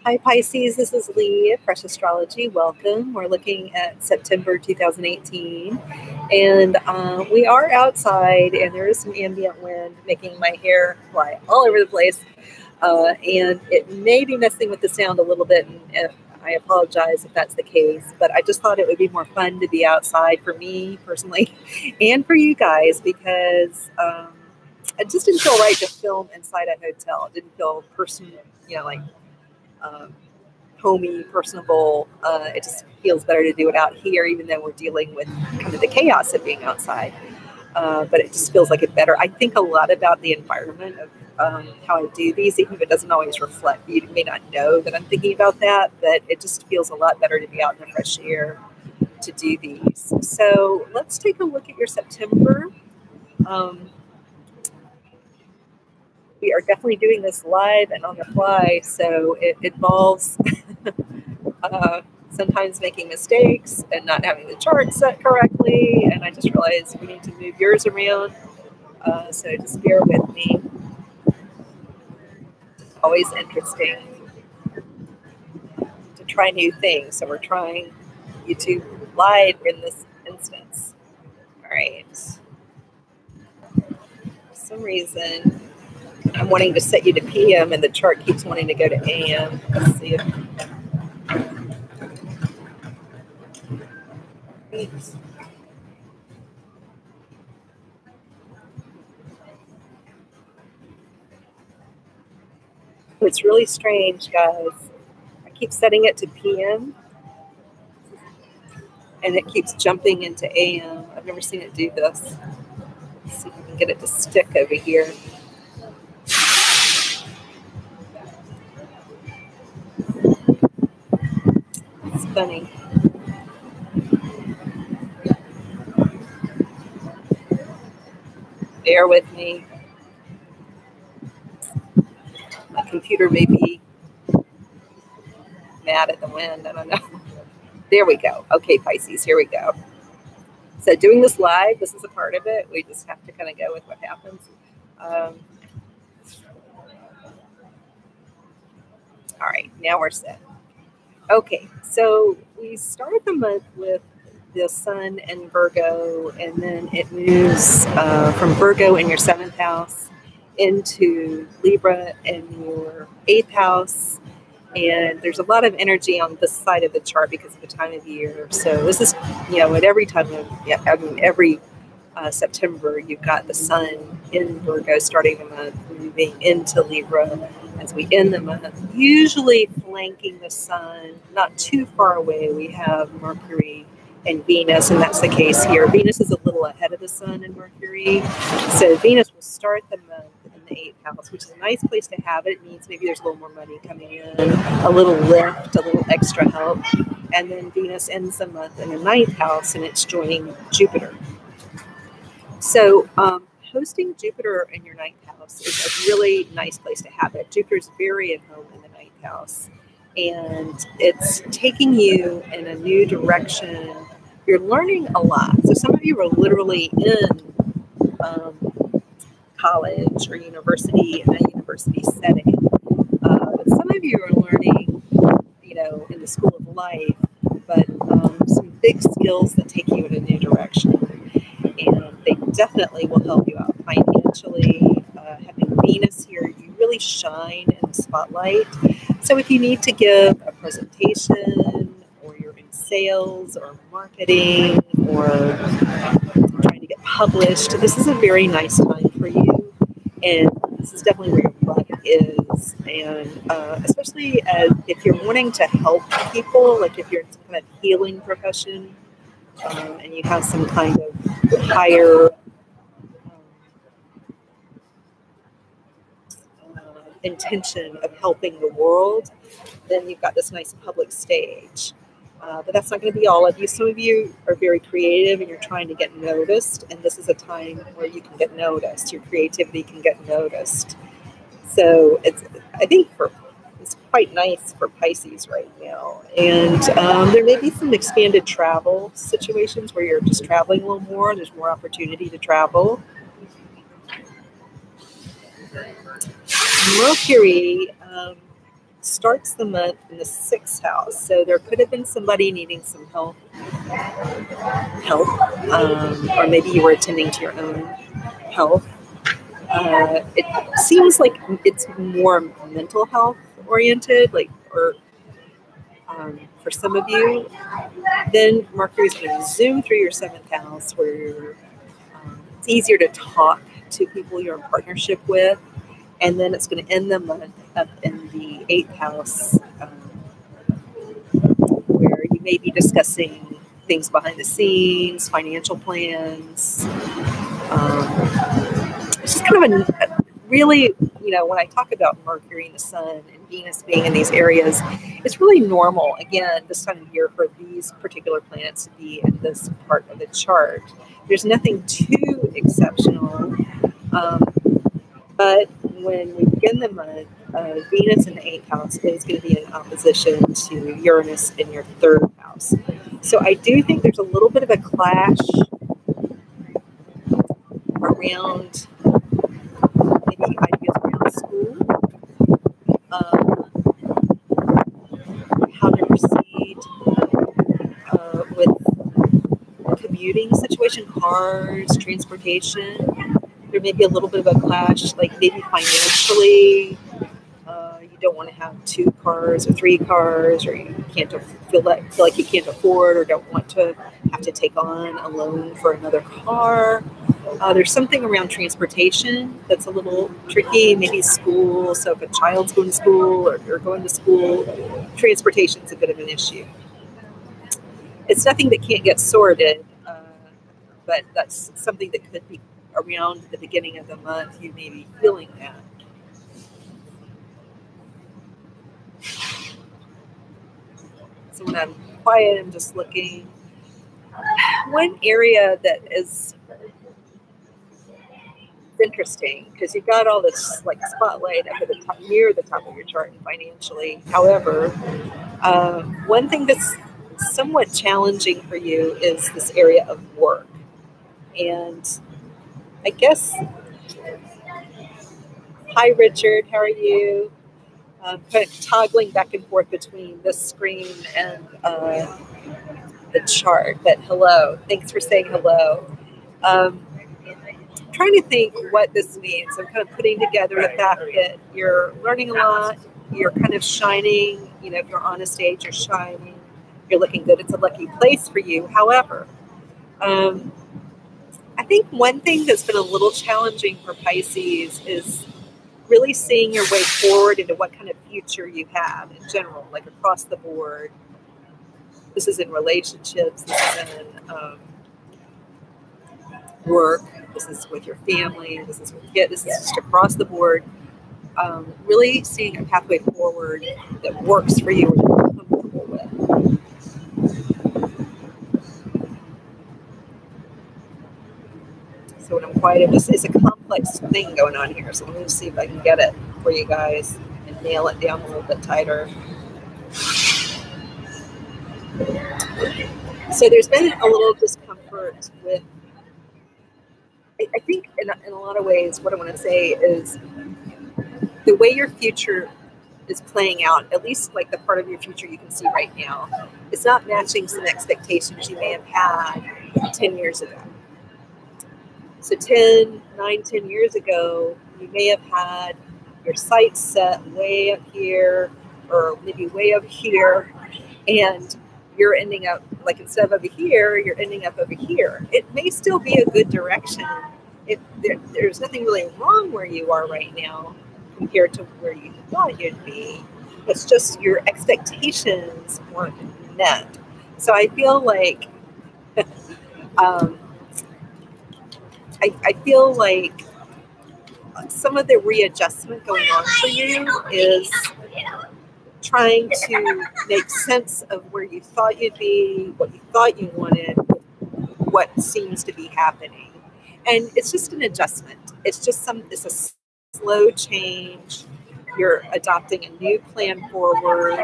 Hi Pisces, this is Lee at Fresh Astrology. Welcome. We're looking at September 2018, and we are outside, and there is some ambient wind making my hair fly all over the place, and it may be messing with the sound a little bit, and I apologize if that's the case, but I just thought it would be more fun to be outside for me personally and for you guys, because it just didn't feel right to film inside a hotel. It didn't feel personal, like homey, personable. It just feels better to do it out here, even though we're dealing with kind of the chaos of being outside. But it just feels like it better. I think a lot about the environment of how I do these, even if it doesn't always reflect. You may not know that I'm thinking about that, but it just feels a lot better to be out in the fresh air to do these. So let's take a look at your September. We are definitely doing this live and on the fly, so it involves sometimes making mistakes and not having the chart set correctly, and I just realized we need to move yours around, so just bear with me. Always interesting to try new things, so we're trying YouTube live in this instance. All right. For some reason, I'm wanting to set you to PM, and the chart keeps wanting to go to AM. Let's see if... It's really strange, guys. I keep setting it to PM, and it keeps jumping into AM. I've never seen it do this. Let's see if I can get it to stick over here. It's funny. Bear with me. My computer may be mad at the wind. I don't know. There we go. Okay, Pisces, here we go. So doing this live, this is a part of it. We just have to kind of go with what happens. All right, now we're set. Okay, so we started the month with the sun and Virgo, and then it moves from Virgo in your 7th house into Libra in your 8th house. And there's a lot of energy on this side of the chart because of the time of year. So this is, at every time of, every September, you've got the sun in Virgo starting the month, moving into Libra as we end the month. Usually flanking the sun, not too far away, we have Mercury and Venus, and that's the case here. Venus is a little ahead of the sun and Mercury. So Venus will start the month in the 8th house, which is a nice place to have it. It means maybe there's a little more money coming in, a little lift, a little extra help. And then Venus ends the month in the 9th house, and it's joining Jupiter. So hosting Jupiter in your 9th house is a really nice place to have it. Jupiter's very at home in the 9th house, and it's taking you in a new direction. You're learning a lot. So some of you are literally in college or university, in a university setting. But some of you are learning, in the school of life, but some big skills that take you in a new direction. And they definitely will help you out financially. Having Venus here, you really shine in the spotlight. So if you need to give a presentation, or you're in sales or marketing, or trying to get published, this is a very nice time for you. And this is definitely where your luck is. And especially if you're wanting to help people, like if you're in some kind of healing profession, and you have some kind of higher intention of helping the world, then you've got this nice public stage. But that's not going to be all of you. Some of you are very creative and you're trying to get noticed, and this is a time where you can get noticed. Your creativity can get noticed. So I think it's quite nice for Pisces right now. And there may be some expanded travel situations where you're just traveling a little more. There's more opportunity to travel. Mercury starts the month in the 6th house, so there could have been somebody needing some help, or maybe you were attending to your own health. It seems like it's more mental health oriented, or for some of you. Then Mercury's going to zoom through your 7th house, where it's easier to talk to people you're in partnership with. And then it's going to end the month up in the 8th house, where you may be discussing things behind the scenes, financial plans. It's just kind of a really, when I talk about Mercury and the Sun and Venus being in these areas, it's really normal, again, this time of year for these particular planets to be in this part of the chart. There's nothing too exceptional. But when we begin the month, Venus in the 8th house is going to be in opposition to Uranus in your 3rd house. So I do think there's a little bit of a clash around maybe ideas around school, how to proceed with commuting situation, cars, transportation. There may be a little bit of a clash, like maybe financially. You don't want to have 2 cars or 3 cars, or you can't feel like you can't afford or don't want to have to take on a loan for another car. There's something around transportation that's a little tricky, maybe school. So if a child's going to school or you're going to school, transportation's a bit of an issue. It's nothing that can't get sorted, but that's something that could be around the beginning of the month. You may be feeling that. So when I'm quiet, I'm just looking. One area that is interesting, because you've got all this like spotlight up at the top, near the top of your chart and financially. However, one thing that's somewhat challenging for you is this area of work. And I guess, hi Richard, how are you? Kind of toggling back and forth between this screen and the chart, but hello, thanks for saying hello. Trying to think what this means. I'm kind of putting together the fact that you're learning a lot, you're kind of shining, if you're on a stage, you're shining, you're looking good, it's a lucky place for you. However, I think one thing that's been a little challenging for Pisces is really seeing your way forward into what kind of future you have in general, like across the board. This is in relationships, this is in work, this is with your family, this is with kids, this is just across the board. Really seeing a pathway forward that works for you and you're comfortable with. So when I'm quiet, it's a complex thing going on here. So let me see if I can get it for you guys and nail it down a little bit tighter. So there's been a little discomfort with, I think in a lot of ways, what I want to say is the way your future is playing out, at least like the part of your future you can see right now, it's not matching some expectations you may have had 10 years ago. So 10 years ago, you may have had your sights set way up here or maybe way up here, and you're ending up, like instead of over here, you're ending up over here. It may still be a good direction. There's nothing really wrong where you are right now compared to where you thought you'd be. It's just your expectations weren't met. So I feel like I feel like some of the readjustment going on for you is trying to make sense of where you thought you'd be, what you thought you wanted, what seems to be happening. And it's just an adjustment. It's a slow change. You're adopting a new plan forward.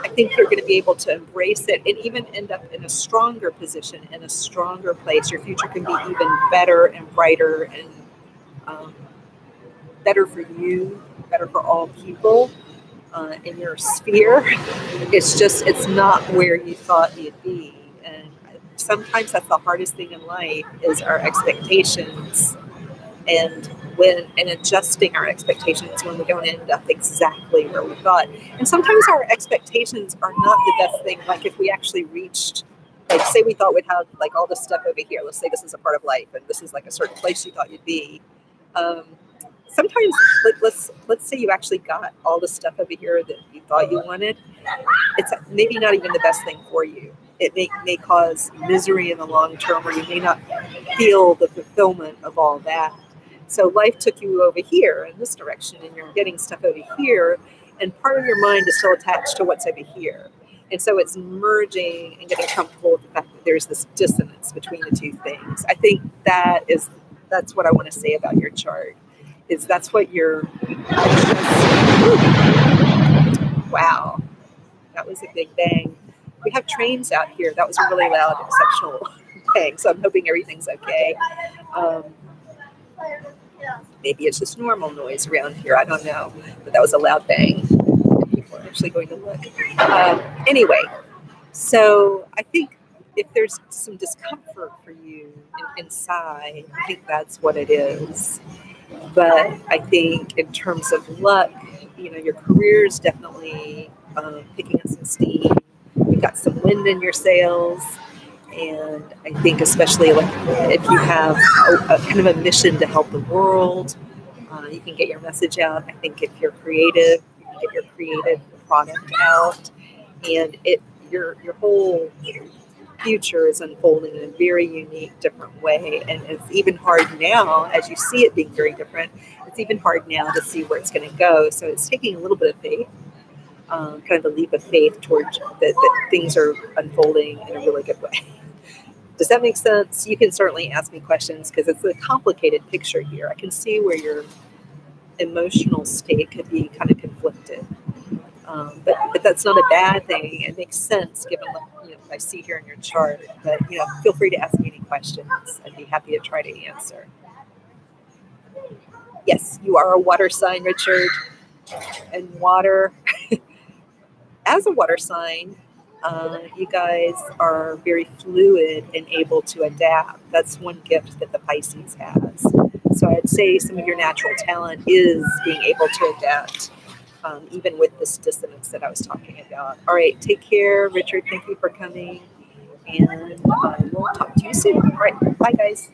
I think you're going to be able to embrace it and even end up in a stronger position, in a stronger place. Your future can be even better and brighter and better for you better for all people in your sphere. It's not where you thought you'd be. And sometimes that's the hardest thing in life is our expectations. And adjusting our expectations when we don't end up exactly where we thought. And sometimes our expectations are not the best thing. Like if we actually reached, like say we thought we'd have like all this stuff over here. Let's say this is a part of life and this is like a certain place you thought you'd be. Sometimes let's say you actually got all the stuff over here that you thought you wanted. It's maybe not even the best thing for you. It may cause misery in the long term, or you may not feel the fulfillment of all that. So life took you over here in this direction, and you're getting stuff over here, and part of your mind is still attached to what's over here. And so it's merging and getting comfortable with the fact that there's this dissonance between the two things. I think that's what I want to say about your chart, is that's what you're, wow, that was a big bang. We have trains out here. That was a really loud, exceptional bang, so I'm hoping everything's okay. Maybe it's just normal noise around here. I don't know. But that was a loud bang. People are actually going to look. Anyway, so I think if there's some discomfort for you inside, I think that's what it is. But I think in terms of luck, your career is definitely picking up some steam. You've got some wind in your sails. And I think especially like if you have a kind of a mission to help the world, you can get your message out. I think if you're creative, you can get your creative product out. And your whole future is unfolding in a very unique, different way. And it's even hard now, as you see it being very different, it's even hard now to see where it's going to go. So it's taking a little bit of faith. Kind of a leap of faith towards that things are unfolding in a really good way. Does that make sense? You can certainly ask me questions because it's a complicated picture here. I can see where your emotional state could be kind of conflicted. But that's not a bad thing. It makes sense given what I see here in your chart. But feel free to ask me any questions. I'd be happy to try to answer. Yes, you are a water sign, Richard. And water, as a water sign, you guys are very fluid and able to adapt. That's one gift that the Pisces has. So I'd say some of your natural talent is being able to adapt, even with this dissonance that I was talking about. All right, take care, Richard. Thank you for coming. And we'll talk to you soon. All right, bye, guys.